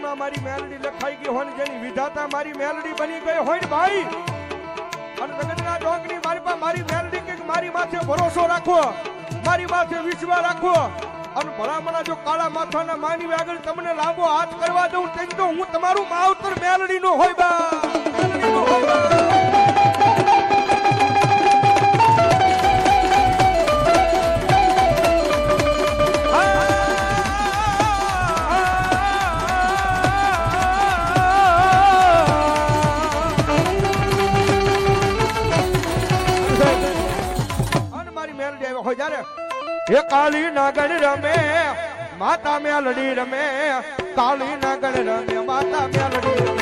ભાગમાં મારી મેલડી લખાઈ ગઈ હોય ને જેની વિધાતા મારી મેલડી બની ગઈ હોય ને ભાઈ અને જગતના ડોંગની મારી પાસે મારી મેલડી કે મારી માથે ભરોસો રાખો મારી માથે વિશ્વાસ રાખો અને ભલામણા જો કાળા માથાના માનવી આગળ તમને લાંબો હાથ કરવા દઉં તેમ તો હું તમારું માવતર મેલડી નો હોય બા મેલડી નો હોય બા હે કાલી નાગણ રમે માતા મેલડી રમે કાલી નાગણ રમે માતા મેલડી રમે